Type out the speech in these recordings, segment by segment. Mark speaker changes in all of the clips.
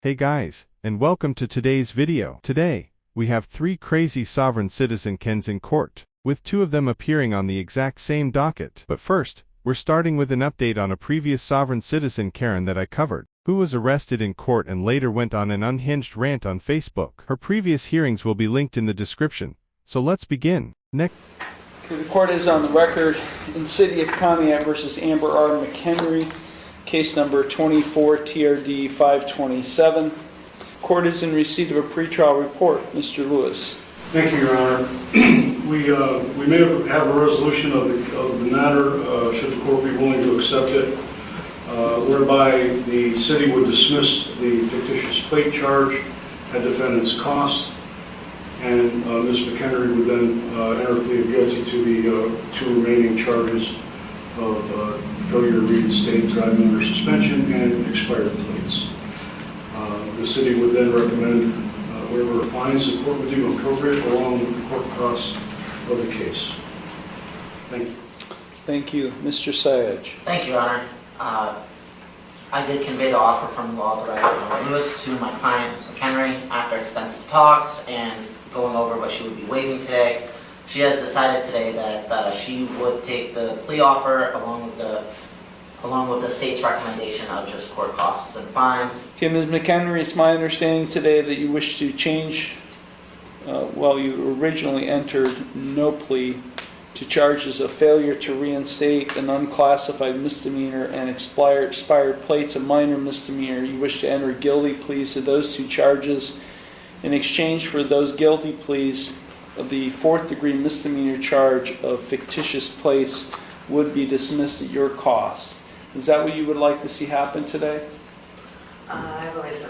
Speaker 1: Hey guys, and welcome to today's video. Today, we have three crazy sovereign citizen Kens in court, with two of them appearing on the exact same docket. But first, we're starting with an update on a previous sovereign citizen Karen that I covered, who was arrested in court and later went on an unhinged rant on Facebook. Her previous hearings will be linked in the description, so let's begin. Next.
Speaker 2: The court is on the record in City of Conneaut versus Amber R. McHenry, case number 24 TRD 527. Court is in receipt of a pretrial report. Mr. Lewis.
Speaker 3: Thank you, Your Honor. We may have a resolution of the matter, should the court be willing to accept it, whereby the city would dismiss the fictitious plate charge at defendant's cost, and Ms. McHenry would then enter a plea of guilty to the two remaining charges of failure to reinstate, driving under suspension, and expired plates. The city would then recommend whatever fines the court would deem appropriate, along with the court costs of the case. Thank you.
Speaker 2: Thank you. Mr. Sayage.
Speaker 4: Thank you, Your Honor. I did convey the offer from Law Director Lewis to my client, Ms. McHenry, after extensive talks and going over what she would be waiving today. She has decided today that she would take the plea offer along with the state's recommendation of just court costs and fines.
Speaker 2: Okay, Ms. McHenry, it's my understanding today that you wish to change, you originally entered no plea to charges of failure to reinstate an unclassified misdemeanor and expired plates, a minor misdemeanor. You wish to enter guilty pleas to those two charges. In exchange for those guilty pleas, the fourth-degree misdemeanor charge of fictitious plates would be dismissed at your cost. Is that what you would like to see happen today?
Speaker 5: I believe so.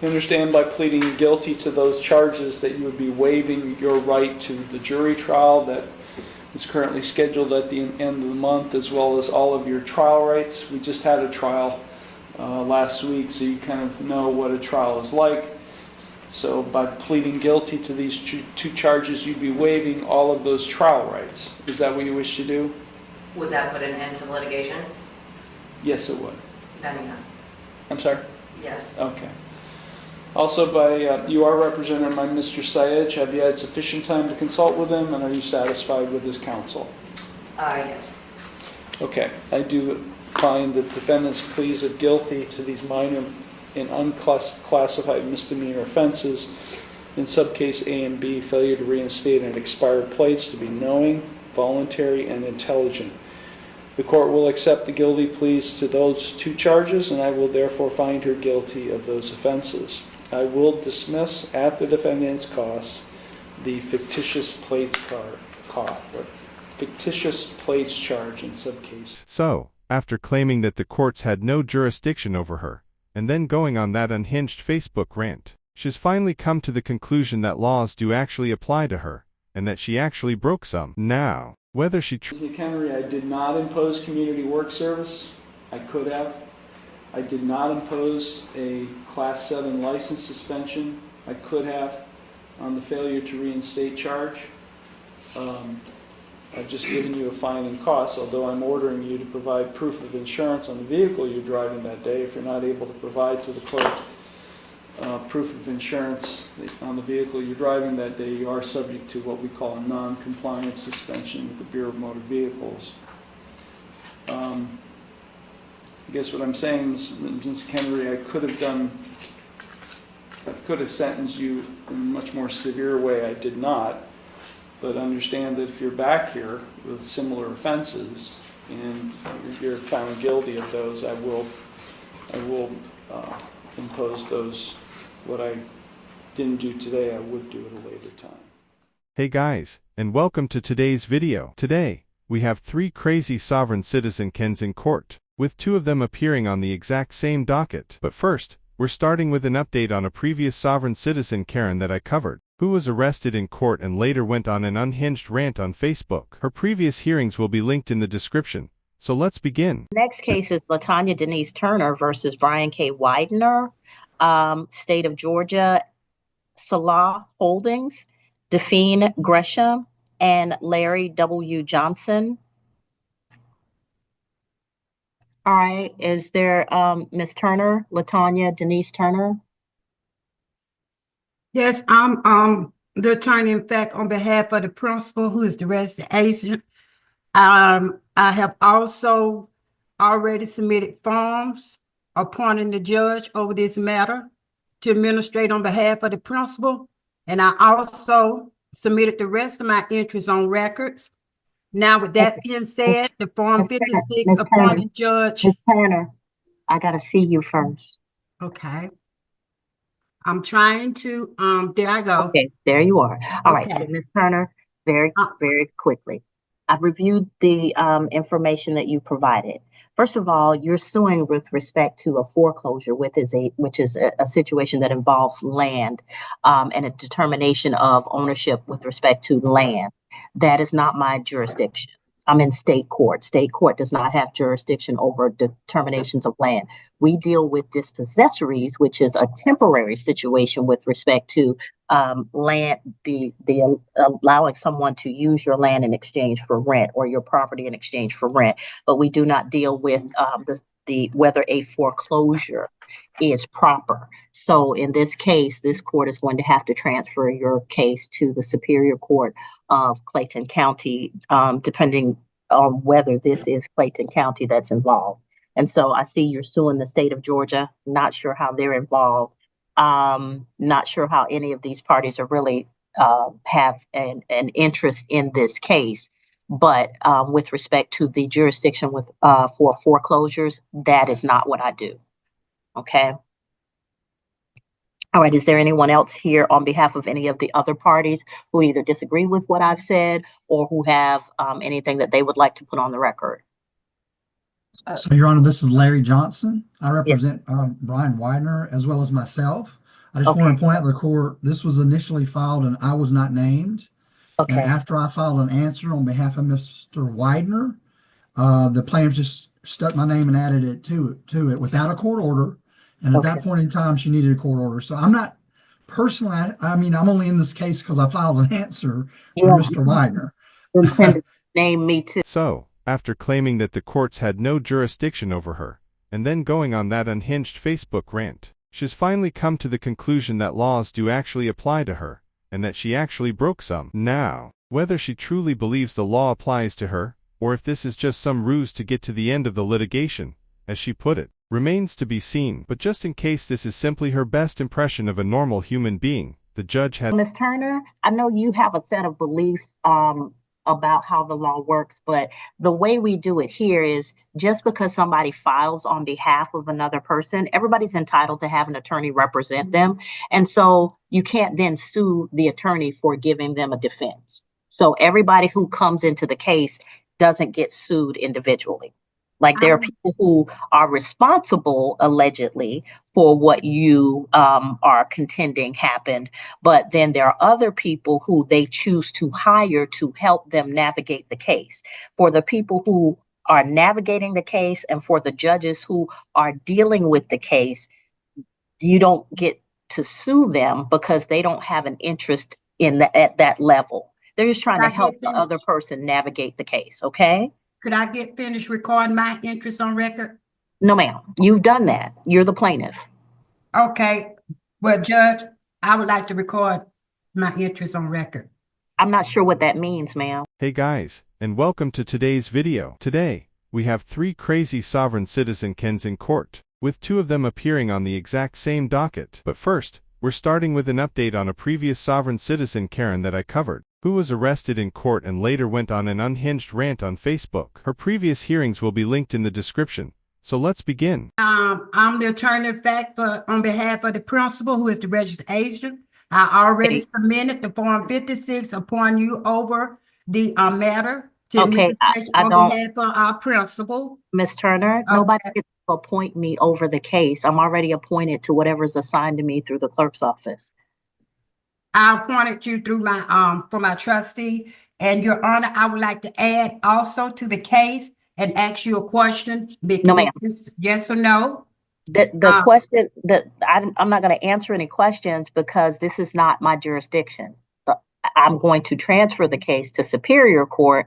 Speaker 2: You understand by pleading guilty to those charges that you would be waiving your right to the jury trial that is currently scheduled at the end of the month, as well as all of your trial rights. We just had a trial last week, so you kind of know what a trial is like. So by pleading guilty to these two charges, you'd be waiving all of those trial rights. Is that what you wish to do?
Speaker 5: Would that put an end to litigation?
Speaker 2: Yes, it would.
Speaker 5: Then, yeah.
Speaker 2: I'm sorry?
Speaker 5: Yes.
Speaker 2: Okay. Also, you are represented by Mr. Sayed. Have you had sufficient time to consult with him, and are you satisfied with his counsel?
Speaker 5: Yes.
Speaker 2: Okay. I do find that defendant's pleas of guilty to these minor and unclassified misdemeanor offenses in subcase A and B, failure to reinstate and expired plates, to be knowing, voluntary, and intelligent. The court will accept the guilty pleas to those two charges, and I will therefore find her guilty of those offenses. I will dismiss at the defendant's cost the fictitious plates charge in subcase.
Speaker 1: So, after claiming that the courts had no jurisdiction over her, and then going on that unhinged Facebook rant, she's finally come to the conclusion that laws do actually apply to her, and that she actually broke some. Now, whether she
Speaker 2: Ms. McHenry, I did not impose community work service. I could have. I did not impose a Class 7 license suspension. I could have on the failure to reinstate charge. I've just given you a fine and cost, although I'm ordering you to provide proof of insurance on the vehicle you're driving that day. If you're not able to provide to the clerk proof of insurance on the vehicle you're driving that day, you are subject to what we call a non-compliance suspension with the Bureau of Motor Vehicles. I guess what I'm saying, Ms. Kennery, I could have sentenced you in a much more severe way. I did not. But understand that if you're back here with similar offenses and you're found guilty of those, I will impose those. What I didn't do today, I would do at a later time.
Speaker 1: Hey guys, and welcome to today's video. Today, we have three crazy sovereign citizen Kens in court, with two of them appearing on the exact same docket. But first, we're starting with an update on a previous sovereign citizen Karen that I covered, who was arrested in court and later went on an unhinged rant on Facebook. Her previous hearings will be linked in the description, so let's begin.
Speaker 6: Next case is LaTanya Denise Turner versus Brian K. Widener, State of Georgia, Salah Holdings, Delphine Gresham, and Larry W. Johnson. All right, is there, Ms. Turner, Latanya Denise Turner?
Speaker 7: Yes, I'm the attorney, in fact, on behalf of the principal, who is the resident agent. I have also already submitted forms appointing the judge over this matter to administrate on behalf of the principal. And I also submitted the rest of my entries on records. Now, with that being said, the Form
Speaker 6: Ms. Turner,
Speaker 7: 56
Speaker 6: Ms. Turner,
Speaker 7: appointing judge.
Speaker 6: Ms. Turner, I gotta see you first.
Speaker 7: Okay. I'm trying to, there I go.
Speaker 6: Okay, there you are. All right, so
Speaker 7: Okay.
Speaker 6: Ms. Turner, very,
Speaker 7: Uh,
Speaker 6: very quickly. I've reviewed the information that you provided. First of all, you're suing with respect to a foreclosure, which is a situation that involves land and a determination of ownership with respect to land. That is not my jurisdiction. I'm in state court. State court does not have jurisdiction over determinations of land. We deal with dispossessories, which is a temporary situation with respect to land, the allowing someone to use your land in exchange for rent or your property in exchange for rent. But we do not deal with the whether a foreclosure is proper. So in this case, this court is going to have to transfer your case to the Superior Court of Clayton County, depending on whether this is Clayton County that's involved. And so I see you're suing the state of Georgia. Not sure how they're involved. Not sure how any of these parties are really have an interest in this case. But with respect to the jurisdiction with for foreclosures, that is not what I do. Okay. All right. Is there anyone else here on behalf of any of the other parties who either disagree with what I've said or who have anything that they would like to put on the record?
Speaker 8: So, Your Honor, this is Larry Johnson. I
Speaker 6: Yes.
Speaker 8: represent Brian Widener as well as myself. I just
Speaker 6: Okay.
Speaker 8: want to point out to the court, this was initially filed and I was not named. And
Speaker 6: Okay.
Speaker 8: after I filed an answer on behalf of Mr. Widener, the plaintiff just stuck my name and added it to it without a court order. And at that
Speaker 6: Okay.
Speaker 8: point in time, she needed a court order. So I'm not personally, I mean, I'm only in this case because I filed an answer for
Speaker 6: Yeah,
Speaker 8: Mr. Widener.
Speaker 6: intended to name me too.
Speaker 1: So, after claiming that the courts had no jurisdiction over her, and then going on that unhinged Facebook rant, she's finally come to the conclusion that laws do actually apply to her, and that she actually broke some. Now, whether she truly believes the law applies to her, or if this is just some ruse to get to the end of the litigation, as she put it, remains to be seen. But just in case this is simply her best impression of a normal human being, the judge had...
Speaker 6: Ms. Turner, I know you have a set of beliefs about how the law works, but the way we do it here is just because somebody files on behalf of another person, everybody's entitled to have an attorney represent them. And so you can't then sue the attorney for giving them a defense. So everybody who comes into the case doesn't get sued individually. Like there are people who are responsible, allegedly, for what you are contending happened. But then there are other people who they choose to hire to help them navigate the case. For the people who are navigating the case and for the judges who are dealing with the case, you don't get to sue them because they don't have an interest in at that level. They're just trying to help the other person navigate the case, okay?
Speaker 7: Could I get finished recording my interest on record?
Speaker 6: No, ma'am. You've done that. You're the plaintiff.
Speaker 7: Okay. Well, Judge, I would like to record my interest on record.
Speaker 6: I'm not sure what that means, ma'am.
Speaker 1: Hey guys, and welcome to today's video. Today, we have 3 crazy sovereign citizen Kens in court, with 2 of them appearing on the exact same docket. But first, we're starting with an update on a previous sovereign citizen Karen that I covered, who was arrested in court and later went on an unhinged rant on Facebook. Her previous hearings will be linked in the description. So let's begin.
Speaker 7: I'm the attorney of fact on behalf of the principal, who is the registered agent. I already submitted the Form 56 upon you over the matter to administration on behalf of our principal.
Speaker 6: Ms. Turner, nobody gets to appoint me over the case. I'm already appointed to whatever's assigned to me through the clerk's office.
Speaker 7: I appointed you through my for my trustee. And Your Honor, I would like to add also to the case and ask you a question.
Speaker 6: No, ma'am.
Speaker 7: Yes or no?
Speaker 6: The question that I'm not going to answer any questions because this is not my jurisdiction. I'm going to transfer the case to Superior Court,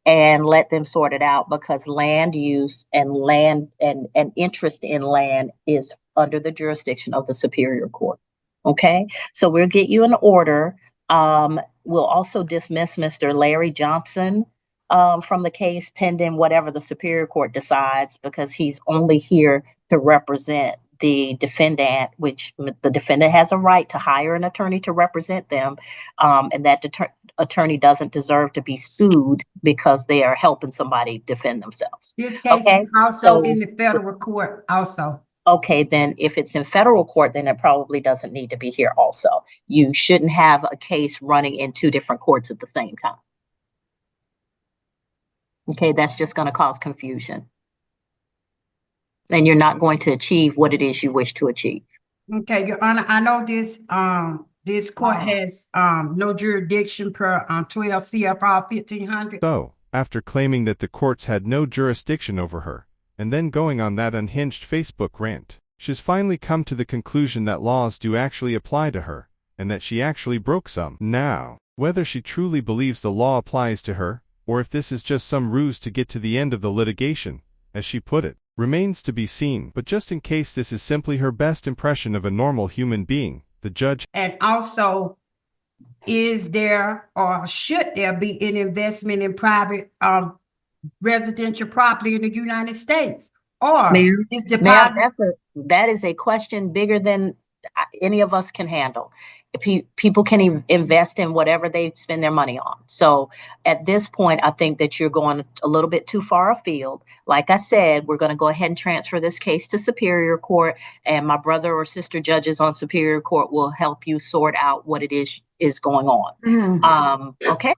Speaker 6: and let them sort it out, because land use and land and interest in land is under the jurisdiction of the Superior Court. Okay, so we'll get you an order. We'll also dismiss Mr. Larry Johnson from the case pending whatever the Superior Court decides, because he's only here to represent the defendant, which the defendant has a right to hire an attorney to represent them, and that attorney doesn't deserve to be sued because they are helping somebody defend themselves.
Speaker 7: This case
Speaker 6: Okay,
Speaker 7: is also in the federal court also.
Speaker 6: Okay, then if it's in federal court, then it probably doesn't need to be here also. You shouldn't have a case running in two different courts at the same time. Okay, that's just going to cause confusion. And you're not going to achieve what it is you wish to achieve.
Speaker 7: Okay, Your Honor, I know this court has no jurisdiction per 12 CFR 1500.
Speaker 1: So, after claiming that the courts had no jurisdiction over her, and then going on that unhinged Facebook rant, she's finally come to the conclusion that laws do actually apply to her, and that she actually broke some. Now, whether she truly believes the law applies to her, or if this is just some ruse to get to the end of the litigation, as she put it, remains to be seen. But just in case this is simply her best impression of a normal human being, the judge—
Speaker 7: And also, is there or should there be an investment in private residential property in the United States? Or
Speaker 6: Ma'am,
Speaker 7: is deposit—
Speaker 6: that is a question bigger than any of us can handle. People can invest in whatever they spend their money on. So at this point, I think that you're going a little bit too far afield. Like I said, we're going to go ahead and transfer this case to Superior Court, and my brother or sister judges on Superior Court will help you sort out what it is going on. Okay.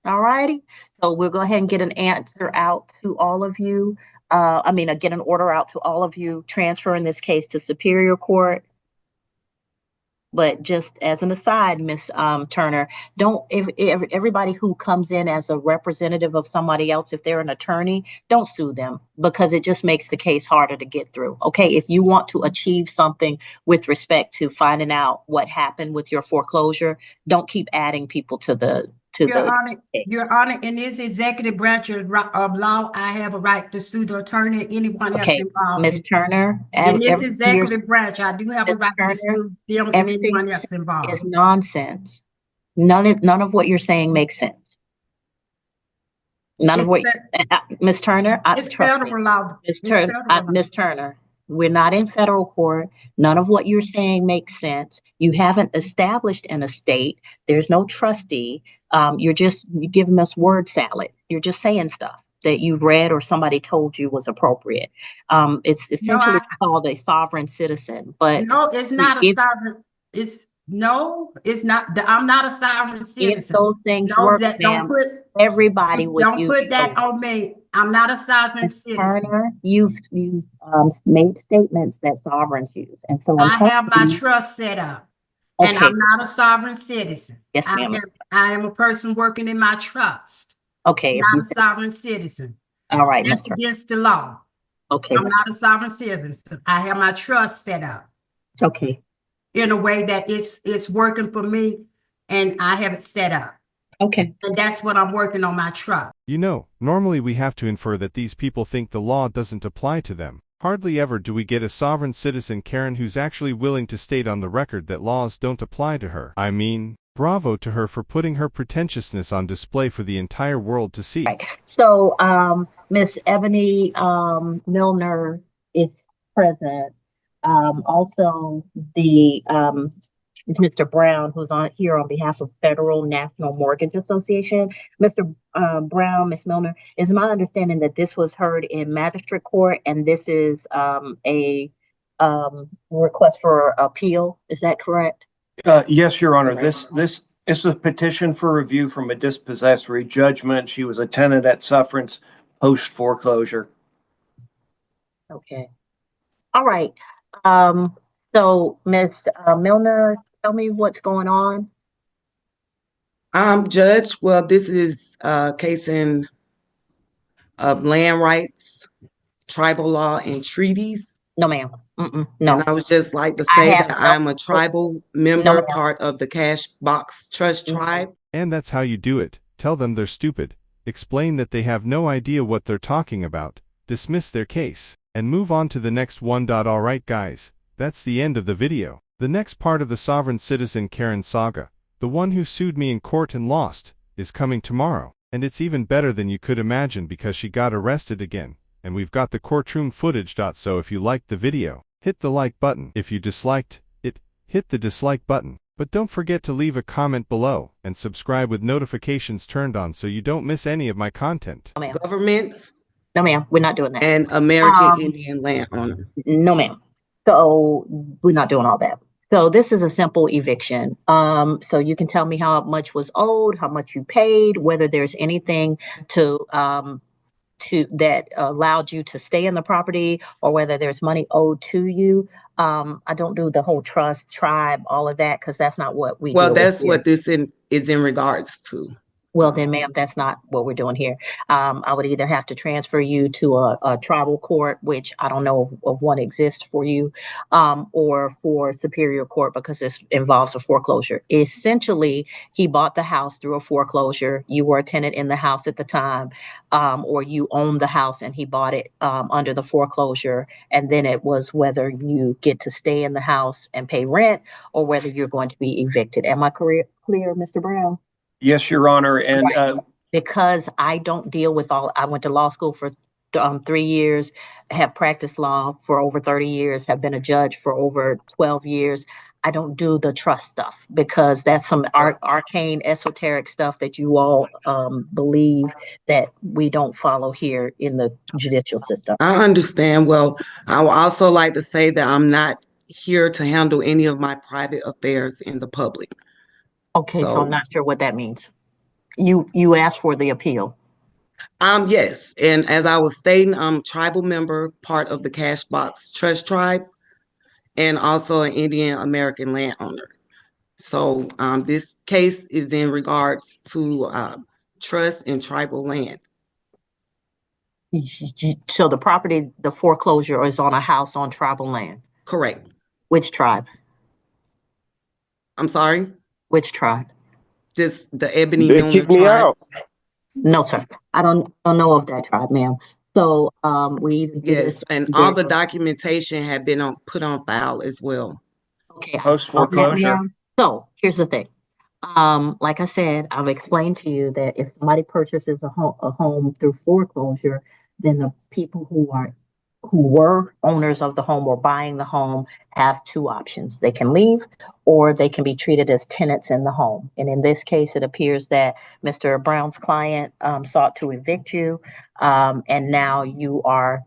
Speaker 6: All righty. So we'll go ahead and get an answer out to all of you. Get an order out to all of you transferring this case to Superior Court. But just as an aside, Miss Turner, everybody who comes in as a representative of somebody else, if they're an attorney, don't sue them, because it just makes the case harder to get through. Okay, if you want to achieve something with respect to finding out what happened with your foreclosure, don't keep adding people to the
Speaker 7: Your Honor, in this executive branch of law, I have a right to sue the attorney, anyone else involved.
Speaker 6: Miss Turner,
Speaker 7: In this executive branch, I do have a right to sue them and anyone else involved.
Speaker 6: It's nonsense. None of what you're saying makes sense. None of what, Miss Turner,
Speaker 7: it's federal law.
Speaker 6: Miss Turner, we're not in federal court. None of what you're saying makes sense. You haven't established an estate. There's no trustee. You're giving us word salad. You're just saying stuff that you've read or somebody told you was appropriate. It's essentially called a sovereign citizen, but
Speaker 7: no, it's not a sovereign. It's not. I'm not a sovereign citizen.
Speaker 6: If those things work,
Speaker 7: don't put
Speaker 6: everybody.
Speaker 7: Don't put that on me. I'm not a sovereign citizen.
Speaker 6: Turner, you've made statements that sovereigns use, and so
Speaker 7: I have my trust set up, and I'm not a sovereign citizen.
Speaker 6: Yes, ma'am.
Speaker 7: I am a person working in my trust.
Speaker 6: Okay,
Speaker 7: I'm not a sovereign citizen.
Speaker 6: All right,
Speaker 7: that's against the law.
Speaker 6: Okay,
Speaker 7: I'm not a sovereign citizen. I have my trust set up.
Speaker 6: Okay.
Speaker 7: In a way that it's working for me, and I have it set up.
Speaker 6: Okay.
Speaker 7: And that's what I'm working on, my trust.
Speaker 1: You know, normally we have to infer that these people think the law doesn't apply to them. Hardly ever do we get a sovereign citizen Karen who's actually willing to state on the record that laws don't apply to her. I mean, bravo to her for putting her pretentiousness on display for the entire world to see.
Speaker 6: Right. So, Miss Ebony Milner is present. Also, Mr. Brown, who's on here on behalf of Federal National Mortgage Association. Mr. Brown, Ms. Milner, is my understanding that this was heard in magistrate court, and this is a request for appeal. Is that correct?
Speaker 9: Yes, Your Honor. This is a petition for review from a dispossessory judgment. She was a tenant at sufferance post foreclosure.
Speaker 6: Okay. All right. So, Ms. Milner, tell me what's going on.
Speaker 10: Judge, well, this is a case of land rights, tribal law, and treaties.
Speaker 6: No, ma'am. No.
Speaker 10: And I would just like to say that I'm a tribal member, part of the Cash Box Trust Tribe.
Speaker 1: And that's how you do it. Tell them they're stupid, explain that they have no idea what they're talking about, dismiss their case, and move on to the next one. Alright guys, that's the end of the video. The next part of the sovereign citizen Karen saga, the one who sued me in court and lost, is coming tomorrow. And it's even better than you could imagine because she got arrested again, and we've got the courtroom footage. So if you liked the video, hit the like button. If you disliked it, hit the dislike button. But don't forget to leave a comment below and subscribe with notifications turned on so you don't miss any of my content.
Speaker 6: No, ma'am.
Speaker 10: Governments
Speaker 6: No, ma'am. We're not doing that.
Speaker 10: and American
Speaker 6: Um,
Speaker 10: Indian landowner.
Speaker 6: No, ma'am. So we're not doing all that. So this is a simple eviction. So you can tell me how much was owed, how much you paid, whether there's anything to that allowed you to stay in the property, or whether there's money owed to you. I don't do the whole trust, tribe, all of that, because that's not what we
Speaker 10: Well,
Speaker 6: deal with
Speaker 10: that's
Speaker 6: here.
Speaker 10: what this is in regards to.
Speaker 6: Well, then, ma'am, that's not what we're doing here. I would either have to transfer you to a tribal court, which I don't know of one exists for you, or for superior court, because this involves a foreclosure. Essentially, he bought the house through a foreclosure. You were a tenant in the house at the time, or you owned the house and he bought it under the foreclosure. And then it was whether you get to stay in the house and pay rent or whether you're going to be evicted. Am I clear, Mr. Brown?
Speaker 9: Yes, Your Honor. And
Speaker 6: Right. Because I don't deal with I went to law school for 3 years, have practiced law for over 30 years, have been a judge for over 12 years. I don't do the trust stuff because that's some arcane, esoteric stuff that you all believe that we don't follow here in the judicial system.
Speaker 10: I understand. Well, I would also like to say that I'm not here to handle any of my private affairs in the public.
Speaker 6: Okay, so I'm not sure what that means. You asked for the appeal.
Speaker 10: Yes, and as I was stating, I'm a tribal member, part of the Cashbox Trust Tribe, and also an Indian American landowner. So this case is in regards to trust and tribal land.
Speaker 6: So the property, the foreclosure is on a house on tribal land?
Speaker 10: Correct.
Speaker 6: Which tribe?
Speaker 10: I'm sorry?
Speaker 6: Which tribe?
Speaker 10: Just the Ebony
Speaker 9: They
Speaker 10: Nuna
Speaker 9: kicked me
Speaker 10: tribe.
Speaker 9: out.
Speaker 6: No, sir. I don't know of that tribe, ma'am. So we either do
Speaker 10: Yes,
Speaker 6: this.
Speaker 10: and all the documentation had been put on file as well.
Speaker 6: Okay.
Speaker 9: Post foreclosure.
Speaker 6: So here's the thing. Like I said, I've explained to you that if somebody purchases a home through foreclosure, then the people who were owners of the home or buying the home have two options. They can leave or they can be treated as tenants in the home. And in this case, it appears that Mr. Brown's client sought to evict you, and now you are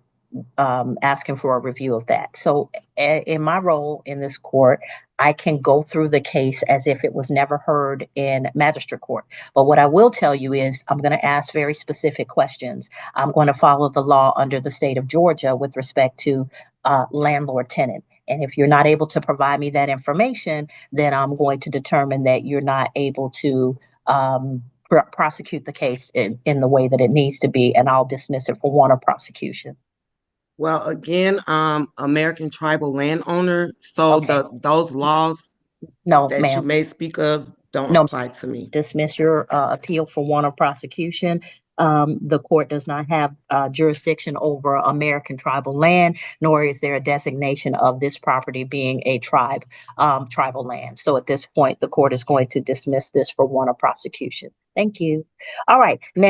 Speaker 6: asking for a review of that. So in my role in this court, I can go through the case as if it was never heard in magistrate court. But what I will tell you is I'm going to ask very specific questions. I'm going to follow the law under the state of Georgia with respect to landlord tenant. And if you're not able to provide me that information, then I'm going to determine that you're not able to prosecute the case in the way that it needs to be, and I'll dismiss it for want of prosecution.
Speaker 10: Well, again, American tribal landowner. So
Speaker 6: Okay.
Speaker 10: those laws
Speaker 6: No,
Speaker 10: that you
Speaker 6: ma'am.
Speaker 10: may speak of don't
Speaker 6: No.
Speaker 10: apply to me.
Speaker 6: Dismiss your appeal for want of prosecution. The court does not have jurisdiction over American tribal land, nor is there a designation of this property being a tribal land. So at this point, the court is going to dismiss this for want of prosecution. Thank you. All right. Next.